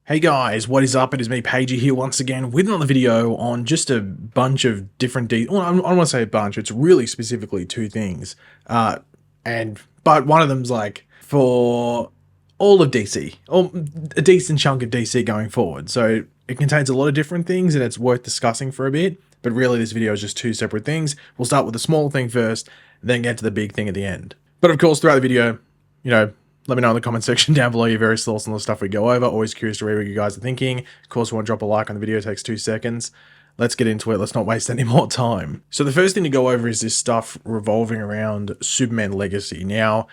Hey guys, what is up? It is me, Pagey, here once again with another video on just a bunch of different well, I don't want to say a bunch, it's really specifically two things. But one of them's like for all of DC, or a decent chunk of DC going forward. So it contains a lot of different things and it's worth discussing for a bit, but really this video is just two separate things. We'll start with the small thing first, then get to the big thing at the end. But of course, throughout the video, let me know in the comment section down below your various thoughts on the stuff we go over. Always curious to read what you guys are thinking. Of course, you want to drop a like on the video. It takes 2 seconds. Let's get into it. Let's not waste any more time. So the first thing to go over is this stuff revolving around Superman Legacy. Now,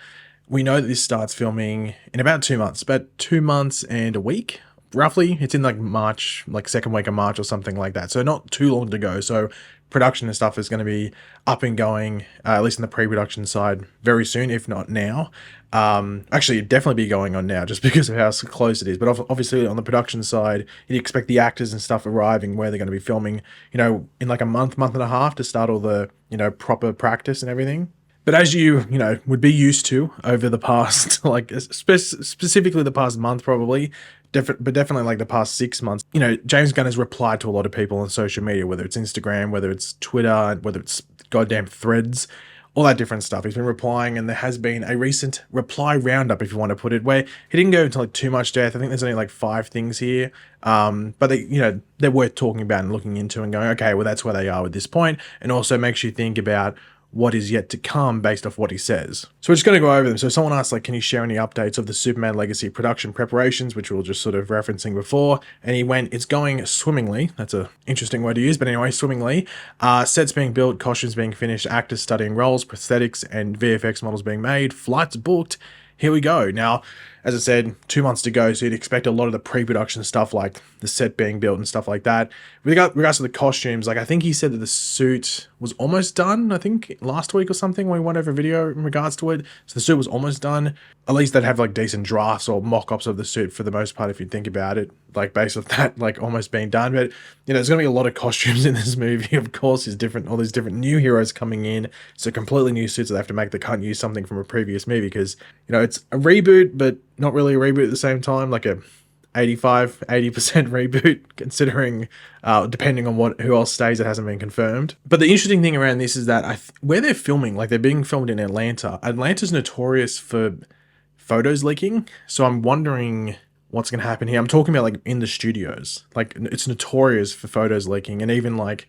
we know that this starts filming in about 2 months. About 2 months and a week, roughly. It's in like March, like second week of March or something like that. So not too long to go. So production and stuff is going to be up and going, at least in the pre-production side, very soon, if not now. Actually, it'd definitely be going on now just because of how close it is. But obviously on the production side, you'd expect the actors and stuff arriving where they're going to be filming, in like a month and a half to start all the, proper practice and everything. But as you would be used to over the past, like specifically the past month probably, but definitely like the past 6 months, James Gunn has replied to a lot of people on social media, whether it's Instagram, whether it's Twitter, whether it's goddamn Threads, all that different stuff. He's been replying, and there has been a recent reply roundup, if you want to put it, where he didn't go into like too much depth. I think there's only like 5 things here, but they're worth talking about and looking into and going, okay, well that's where they are at this point, and also makes you think about what is yet to come based off what he says. So we're just going to go over them. So someone asked, like, can you share any updates of the Superman Legacy production preparations, which we were just sort of referencing before? And he went, it's going swimmingly. That's an interesting word to use, but anyway, swimmingly. Sets being built, costumes being finished, actors studying roles, prosthetics and VFX models being made, flights booked. Here we go. Now, as I said, 2 months to go, so you'd expect a lot of the pre-production stuff, like the set being built and stuff like that. With regards to the costumes, like I think he said that the suit was almost done, I think last week or something when we went over a video in regards to it. So the suit was almost done. At least they'd have like decent drafts or mock-ups of the suit for the most part if you think about it, like based off that, like almost being done. But, there's going to be a lot of costumes in this movie. Of course, there's all these different new heroes coming in. So completely new suits that they have to make that can't use something from a previous movie because, it's a reboot, but not really a reboot at the same time, like a 80% reboot, considering depending on who else stays, it hasn't been confirmed. But the interesting thing around this is that where they're filming, like they're being filmed in Atlanta. Atlanta's notorious for photos leaking, so I'm wondering what's going to happen here. I'm talking about like in the studios, like it's notorious for photos leaking, and even like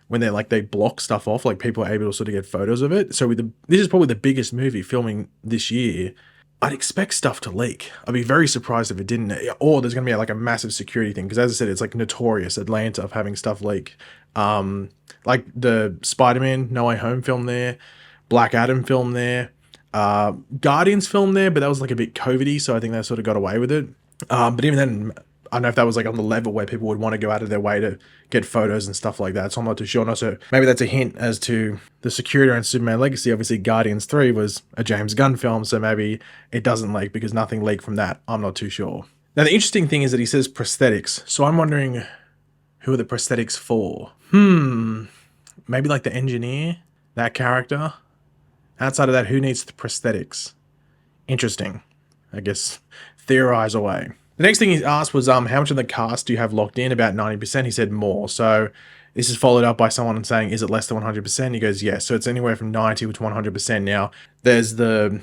when they block stuff off, like people are able to sort of get photos of it. So this is probably the biggest movie filming this year. I'd expect stuff to leak. I'd be very surprised if it didn't. Or there's going to be like a massive security thing. Because as I said, it's like notorious, Atlanta, of having stuff leak. Like the Spider-Man No Way Home film there. Black Adam film there. Guardians film there, but that was like a bit COVID-y, so I think they sort of got away with it. But even then, I don't know if that was like on the level where people would want to go out of their way to get photos and stuff like that. So I'm not too sure. And also, maybe that's a hint as to the security around Superman Legacy. Obviously, Guardians 3 was a James Gunn film, so maybe it doesn't leak because nothing leaked from that. I'm not too sure. Now, the interesting thing is that he says prosthetics. So I'm wondering, who are the prosthetics for? Maybe like the engineer, that character. Outside of that, who needs the prosthetics? Interesting. I guess theorize away. The next thing he asked was, how much of the cast do you have locked in? About 90%. He said more. So this is followed up by someone saying, is it less than 100%? He goes, yes. So it's anywhere from 90 to 100%. Now, there's the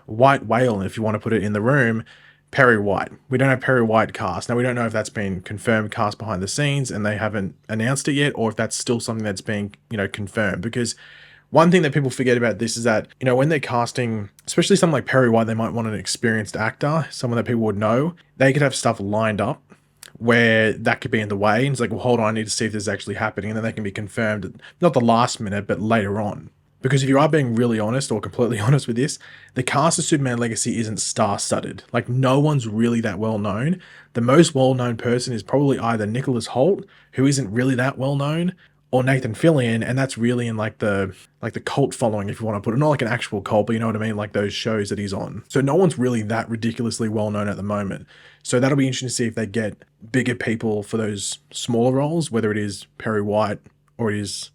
white whale, if you want to put it in the room, Perry White. We don't have Perry White cast. Now, we don't know if that's been confirmed cast behind the scenes and they haven't announced it yet, or if that's still something that's being, confirmed. Because one thing that people forget about this is that, when they're casting, especially something like Perry White, they might want an experienced actor, someone that people would know. They could have stuff lined up where that could be in the way. And it's like, well, hold on, I need to see if this is actually happening. And then they can be confirmed, not the last minute, but later on. Because if you are being really honest or completely honest with this, the cast of Superman Legacy isn't star-studded. Like, no one's really that well-known. The most well-known person is probably either Nicholas Hoult, who isn't really that well-known, or Nathan Fillion, and that's really in like the cult following, if you want to put it, not like an actual cult, but you know what I mean, like those shows that he's on. So no one's really that ridiculously well known at the moment. So that'll be interesting to see if they get bigger people for those smaller roles, whether it is Perry White or it is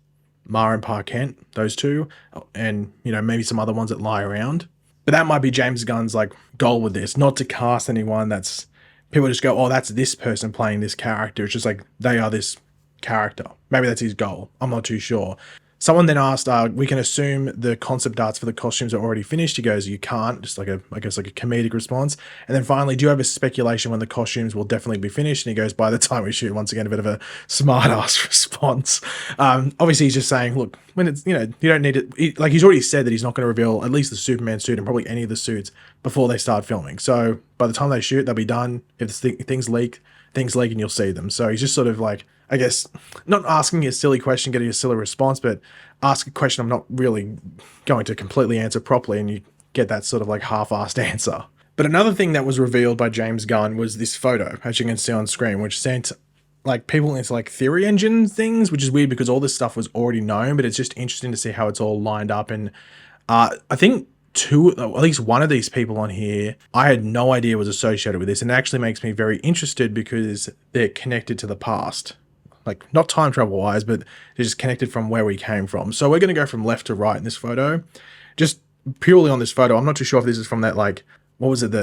Mara and Pa Kent, those two, and maybe some other ones that lie around. But that might be James Gunn's like goal with this, not to cast anyone that's people just go, oh, that's this person playing this character. It's just like they are this character. Maybe that's his goal. I'm not too sure. Someone then asked, we can assume the concept arts for the costumes are already finished. He goes, you can't, just like I guess like a comedic response. And then finally, do you have a speculation when the costumes will definitely be finished? And he goes, by the time we shoot. Once again, a bit of a smart ass response. Obviously he's just saying, look, when it's, you don't need it. Like he's already said that he's not going to reveal at least the Superman suit and probably any of the suits before they start filming. So by the time they shoot, they'll be done. If things leak and you'll see them. So he's just sort of like, I guess, not asking a silly question, getting a silly response, but ask a question I'm not really going to completely answer properly, and you get that sort of like half-assed answer. But another thing that was revealed by James Gunn was this photo, as you can see on screen, which sent like people into like theory engine things, which is weird because all this stuff was already known, but it's just interesting to see how it's all lined up. And I think at least one of these people on here, I had no idea was associated with this, and it actually makes me very interested because they're connected to the past. Like, not time travel wise, but they're just connected from where we came from. So we're going to go from left to right in this photo. Just purely on this photo, I'm not too sure if this is from that, like, what was it,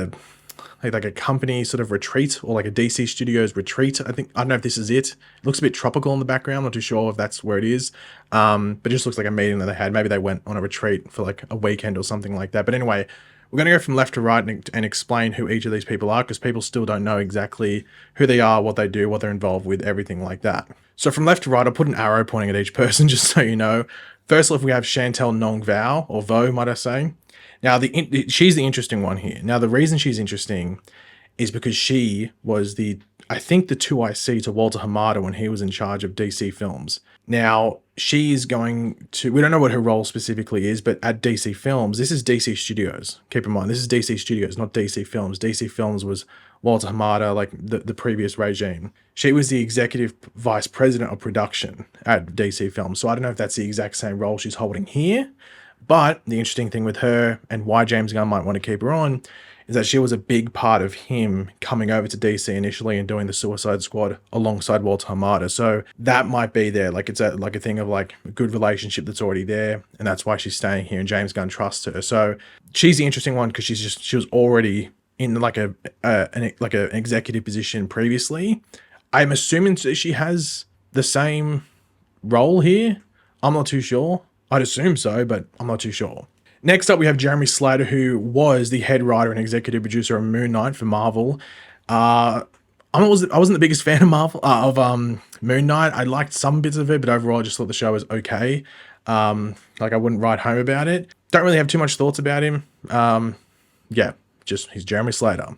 like a company sort of retreat, or like a DC Studios retreat. I don't know if this is it. It looks a bit tropical in the background. I'm not too sure if that's where it is. But it just looks like a meeting that they had. Maybe they went on a retreat for like a weekend or something like that. But anyway, we're going to go from left to right and explain who each of these people are, because people still don't know exactly who they are, what they do, what they're involved with, everything like that. So from left to right, I'll put an arrow pointing at each person just so you know. First off, we have Chantel Nong Vo, or Vo, might I say. Now, she's the interesting one here. Now, the reason she's interesting is because she was I think the 2IC to Walter Hamada when he was in charge of DC Films. Now, she's going to, we don't know what her role specifically is, but at DC Films, this is DC Studios. Keep in mind, this is DC Studios, not DC Films. DC Films was Walter Hamada, like the previous regime. She was the executive vice president of production at DC Films. So I don't know if that's the exact same role she's holding here. But the interesting thing with her, and why James Gunn might want to keep her on, is that she was a big part of him coming over to DC initially and doing the Suicide Squad alongside Walter Hamada. So that might be there. Like it's like a thing of like a good relationship that's already there, and that's why she's staying here. And James Gunn trusts her. So she's the interesting one because she was already in like an executive position previously. I'm assuming she has the same role here. I'm not too sure. I'd assume so, but I'm not too sure. Next up, we have Jeremy Slater, who was the head writer and executive producer of Moon Knight for Marvel. I wasn't the biggest fan of Marvel Moon Knight. I liked some bits of it, but overall, I just thought the show was okay. Like I wouldn't write home about it. Don't really have too much thoughts about him. Yeah, he's Jeremy Slater.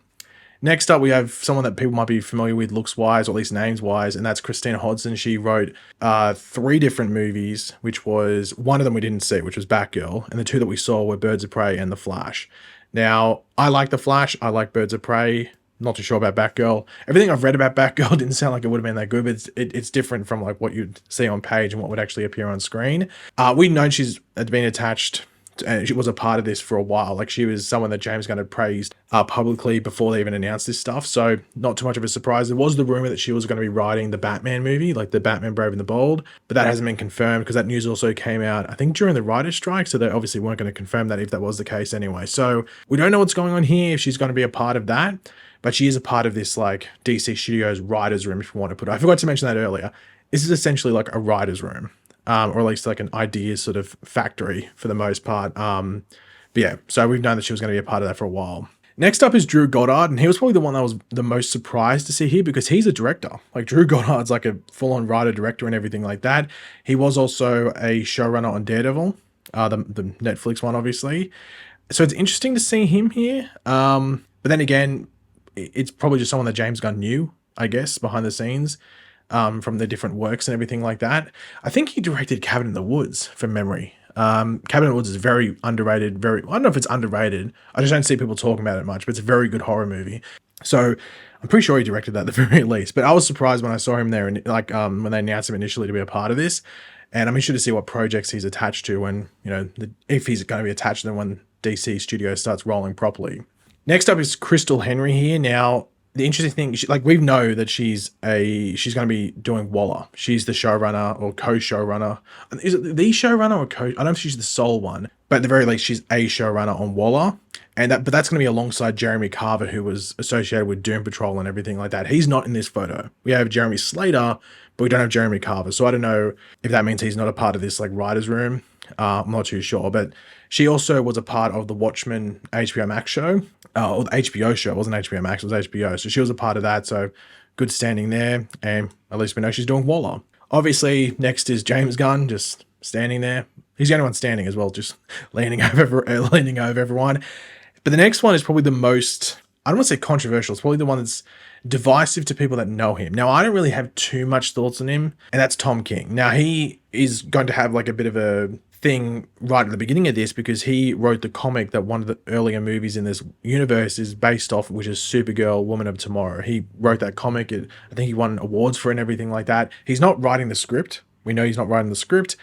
Next up, we have someone that people might be familiar with looks-wise, or at least names-wise, and that's Christina Hodson. She wrote 3 different movies, which was, one of them we didn't see, which was Batgirl, and the 2 that we saw were Birds of Prey and The Flash. Now, I like The Flash, I like Birds of Prey, not too sure about Batgirl. Everything I've read about Batgirl didn't sound like it would have been that good, but it's different from like what you'd see on page and what would actually appear on screen. We'd known she's been attached, and she was a part of this for a while. Like she was someone that James Gunn had praised publicly before they even announced this stuff. So not too much of a surprise. There was the rumor that she was going to be writing the Batman movie, like the Batman Brave and the Bold, but that hasn't been confirmed because that news also came out, I think, during the writer's strike. So they obviously weren't going to confirm that if that was the case anyway. So we don't know what's going on here, if she's going to be a part of that, but she is a part of this like DC Studios writer's room, if you want to put it. I forgot to mention that earlier. This is essentially like a writer's room. Or at least like an ideas sort of factory for the most part. But yeah, so we've known that she was going to be a part of that for a while. Next up is Drew Goddard, and he was probably the one that I was the most surprised to see here because he's a director. Like Drew Goddard's like a full-on writer, director, and everything like that. He was also a showrunner on Daredevil, the Netflix one, obviously. So it's interesting to see him here. But then again, it's probably just someone that James Gunn knew, I guess, behind the scenes. From the different works and everything like that. I think he directed Cabin in the Woods from memory. Cabin in the Woods is very underrated, I don't know if it's underrated. I just don't see people talking about it much, but it's a very good horror movie. So I'm pretty sure he directed that at the very least, but I was surprised when I saw him there and like, when they announced him initially to be a part of this. And I'm interested to see what projects he's attached to when, if he's going to be attached to them when DC Studios starts rolling properly. Next up is Crystal Henry here. Now, the interesting thing, we know that she's going to be doing Waller. She's the showrunner or co-showrunner. Is it the showrunner or co? I don't know if she's the sole one, but at the very least, she's a showrunner on Waller. But that's going to be alongside Jeremy Carver, who was associated with Doom Patrol and everything like that. He's not in this photo. We have Jeremy Slater, but we don't have Jeremy Carver. So I don't know if that means he's not a part of this like writer's room. I'm not too sure, but she also was a part of the Watchmen HBO Max show, or the HBO show. It wasn't HBO Max, it was HBO. So she was a part of that. So good standing there. And at least we know she's doing Waller. Obviously, next is James Gunn, just standing there. He's the only one standing as well, just leaning over everyone. But the next one is probably the most, I don't want to say controversial. It's probably the one that's divisive to people that know him. Now, I don't really have too much thoughts on him, and that's Tom King. Now, he is going to have like a bit of a thing right at the beginning of this because he wrote the comic that one of the earlier movies in this universe is based off, which is Supergirl, Woman of Tomorrow. He wrote that comic. I think he won awards for it and everything like that. He's not writing the script. We know he's not writing the script,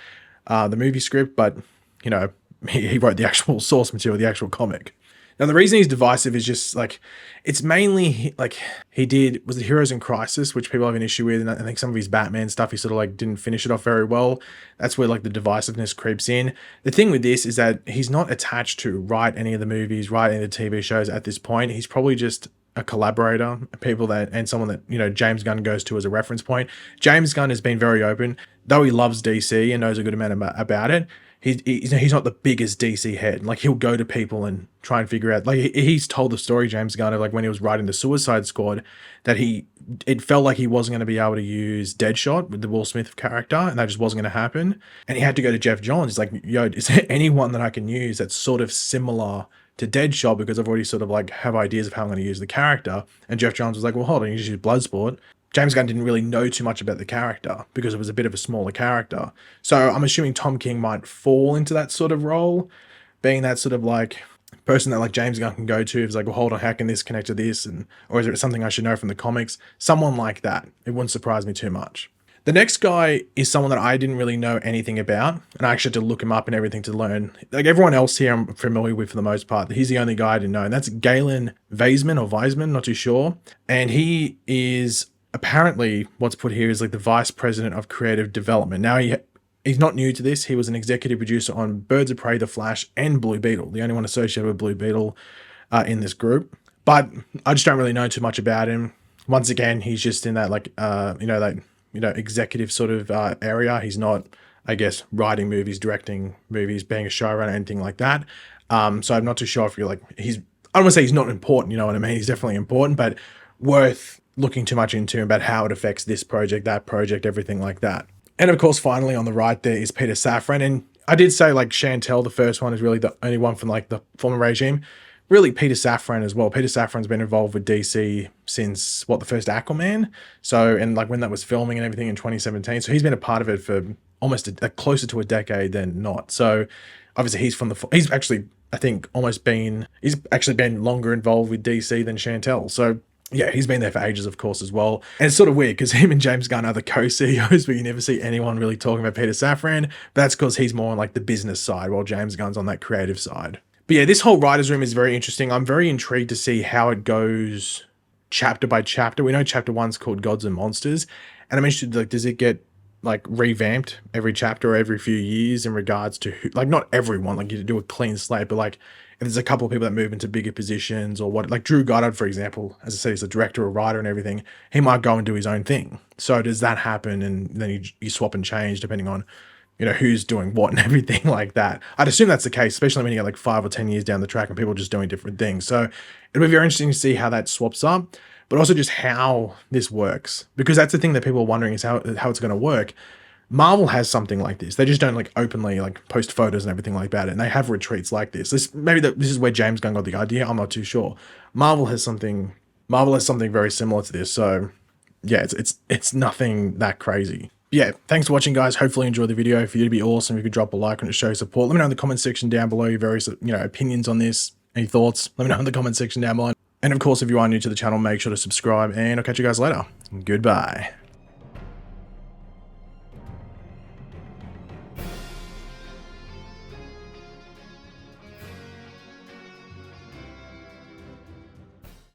the movie script, but, you know, he wrote the actual source material, the actual comic. Now, the reason he's divisive is just like, it's mainly like he did, was it Heroes in Crisis, which people have an issue with. And I think some of his Batman stuff, he sort of like didn't finish it off very well. That's where like the divisiveness creeps in. The thing with this is that he's not attached to write any of the movies, write any of the TV shows at this point. He's probably just a collaborator, and someone that, you know, James Gunn goes to as a reference point. James Gunn has been very open, though he loves DC and knows a good amount about it. He's not the biggest DC head. Like, he'll go to people and try and figure out, like, he's told the story, James Gunn, of like when he was writing the Suicide Squad, that it felt like he wasn't going to be able to use Deadshot with the Will Smith character, and that just wasn't going to happen. And he had to go to Jeff Johns. He's like, yo, is there anyone that I can use that's sort of similar to Deadshot, because I've already sort of like have ideas of how I'm going to use the character. And Jeff Johns was like, well, hold on, you just use Bloodsport. James Gunn didn't really know too much about the character because it was a bit of a smaller character. So I'm assuming Tom King might fall into that sort of role, being that sort of like person that like James Gunn can go to. It's like, well, hold on, how can this connect to this? Or is it something I should know from the comics? Someone like that. It wouldn't surprise me too much. The next guy is someone that I didn't really know anything about, and I actually had to look him up and everything to learn. Like, everyone else here I'm familiar with for the most part. He's the only guy I didn't know, and that's Galen Weisman, not too sure. And he is apparently, what's put here is like the vice president of creative development. Now, he's not new to this. He was an executive producer on Birds of Prey, The Flash, and Blue Beetle, the only one associated with Blue Beetle in this group. But I just don't really know too much about him. Once again, he's just in that like, executive sort of area. He's not, I guess, writing movies, directing movies, being a showrunner, anything like that. So I'm not too sure if you're like, I don't want to say he's not important, you know what I mean? He's definitely important, but worth looking too much into about how it affects this project, that project, everything like that. And of course, finally on the right there is Peter Safran. And I did say like Chantel, the first one, is really the only one from like the former regime. Really, Peter Safran as well. Peter Safran's been involved with DC since, the first Aquaman? So, and like when that was filming and everything in 2017. So he's been a part of it for almost closer to a decade than not. So obviously he's actually, I think, he's actually been longer involved with DC than Chantel. So yeah, he's been there for ages, of course, as well. And it's sort of weird because him and James Gunn are the co-CEOs, but you never see anyone really talking about Peter Safran. But that's because he's more on like the business side, while James Gunn's on that creative side. But yeah, this whole writer's room is very interesting. I'm very intrigued to see how it goes chapter by chapter. We know chapter 1's called Gods and Monsters. And I'm interested, like, does it get like revamped every chapter or every few years in regards to who, like, not everyone, like you do a clean slate, but like if there's a couple of people that move into bigger positions or what, like Drew Goddard, for example, as I said, he's a director, a writer and everything, he might go and do his own thing. So does that happen? And then you swap and change depending on, you know, who's doing what and everything like that. I'd assume that's the case, especially when you get like 5 or 10 years down the track and people are just doing different things. So it'll be very interesting to see how that swaps up, but also just how this works, because that's the thing that people are wondering is how it's going to work. Marvel has something like this. They just don't like openly like post photos and everything like that. And they have retreats like this. This is where James Gunn got the idea. I'm not too sure. Marvel has something very similar to this. So yeah, it's nothing that crazy. Yeah, thanks for watching, guys. Hopefully you enjoyed the video. For you to be awesome, if you could drop a like and show support. Let me know in the comment section down below your various, opinions on this. Any thoughts? Let me know in the comment section down below. And of course, if you are new to the channel, make sure to subscribe, and I'll catch you guys later. Goodbye.